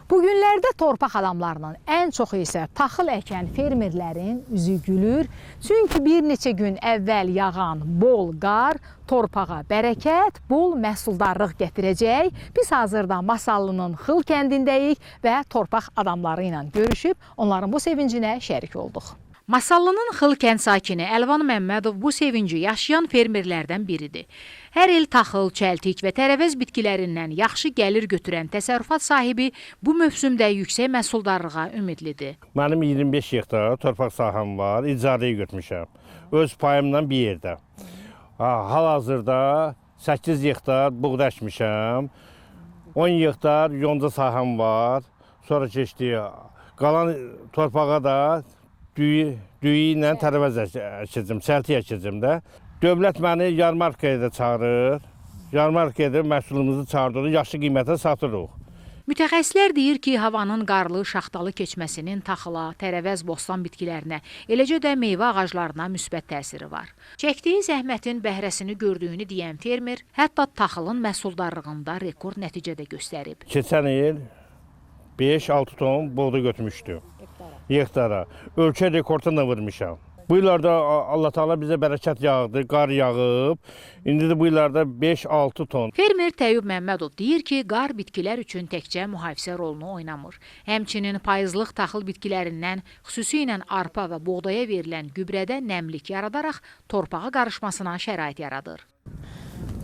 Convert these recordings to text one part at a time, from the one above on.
Bu günlərdə torpaq adamlarının ən çoxu isə taxıl əkən fermerlərin üzü gülür. Çünki bir neçə gün əvvəl yağan bol qar torpağa bərəkət, bol məhsuldarlıq gətirəcək. Biz hazırda Masallı'nın Xıl kəndindəyik və torpaq adamları ilə görüşüb onların bu sevincinə şərik olduq. Masallı'nın Xıl kənd sakini Əlvan Məmmədov bu sevinci yaşayan fermerlərdən biridir. Hər il taxıl, çəltik və tərəvəz bitkilərindən yaxşı gəlir götürən təsərrüfat sahibi bu mövsümdə yüksək məhsuldarlığa ümidlidir. Mənim 25 hektar torpaq sahəm var, icarəyə götürmüşəm. Öz payımdan bir yerdə. Hal-hazırda 8 hektar buğda əkmişəm, 10 hektar yonca sahəm var. Sonra keçdi, qalan torpağa da düyü ilə tərəvəz əkəcəm, çəltik əkəcəm də. Dövlət məni yarmarkaya da çağırır. Yarmarkaya da məhsulumuzu çağırır, yaxşı qiymətə satırıq. Mütəxəssislər deyir ki, havanın qarlı, şaxtalı keçməsinin taxıla, tərəvəz, bostan bitkilərinə, eləcə də meyvə ağaclarına müsbət təsiri var. Çəkdiyi zəhmətin bəhrəsini gördüyünü deyən fermer, hətta taxılın məhsuldarlığında rekord nəticə də göstərib. Keçən il 5-6 ton buğda götürmüşdü. Hektara. Ölkə rekordunu vurmuşam. Bu illərdə Allah Taala bizə bərəkət yağdı, qar yağıb. İndi də bu illərdə 5-6 ton. Fermer Təyyub Məmmədov deyir ki, qar bitkilər üçün təkcə mühafizə rolunu oynamır. Həmçinin payızlıq taxıl bitkilərindən, xüsusilə arpa və buğdaya verilən gübrədə nəmlik yaradaraq torpağa qarışmasına şərait yaradır.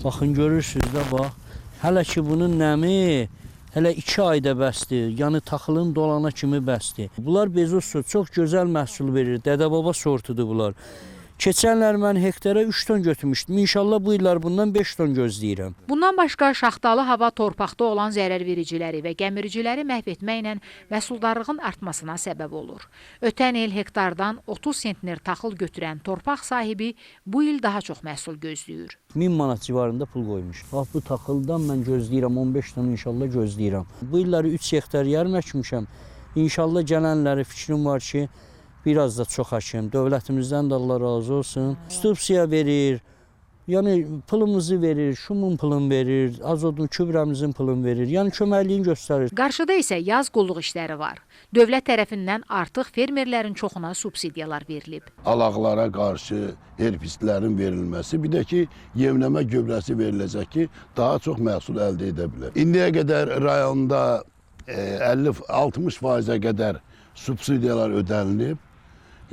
Baxın, görürsünüz də bax. Hələ ki bunun nəmi hələ 2 ayda bəsdir, yəni taxılın dolana kimi bəsdir. Bunlar Bezosdur, çox gözəl məhsul verir, dədə-baba sortudur bunlar. Keçənlər mən hektara 3 ton götürmüşdüm. İnşallah bu illər bundan 5 ton gözləyirəm. Bundan başqa şaxtalı hava torpaqda olan zərər vericiləri və gəmiriciləri məhv etməklə məhsuldarlığın artmasına səbəb olur. Ötən il hektardan 30 sentner taxıl götürən torpaq sahibi bu il daha çox məhsul gözləyir. 1000 manat civarında pul qoymuş. Bax, bu taxıldan mən gözləyirəm, 15 ton inşallah gözləyirəm. Bu illəri 3 hektar yarım əkmişəm. İnşallah gələnləri fikrim var ki, biraz da çox əkəm. Dövlətimizdən də Allah razı olsun. Subsidiya verir, yəni pulumuzu verir, şumun pulunu verir, azotun, kübrəmizin pulunu verir. Yəni köməkliyin göstərir. Qarşıda isə yaz qulluq işləri var. Dövlət tərəfindən artıq fermerlərin çoxuna subsidiyalar verilib. Alaqlara qarşı herbisitlərin verilməsi, bir də ki, yemləmə gübrəsi veriləcək ki, daha çox məhsul əldə edə bilər. İndiyə qədər rayonda 50-60%-ə qədər subsidiyalar ödənilib.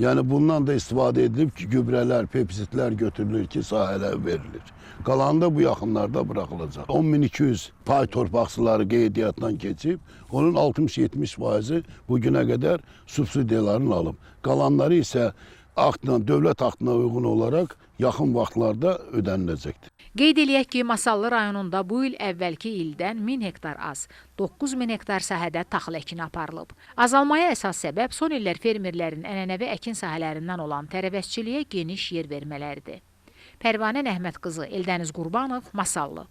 Yəni bundan da istifadə edilib ki, gübrələr, pepsitlər götürülür ki, sahələrə verilir. Qalanı da bu yaxınlarda buraxılacaq. 10.200 pay torpaqçıları qeydiyyatdan keçib, onun 60-70%-i bugünə qədər subsidiyalarını alıb. Qalanları isə dövlət aktına uyğun olaraq yaxın vaxtlarda ödəniləcəkdir. Qeyd eləyək ki, Masallı rayonunda bu il əvvəlki ildən 1000 hektar az, 9000 hektar sahədə taxıl əkini aparılıb. Azalmaya əsas səbəb son illər fermerlərin ənənəvi əkin sahələrindən olan tərəvəzçiliyə geniş yer vermələridir. Pərvanə Əhməd qızı, Eldəniz Qurbanov, Masallı.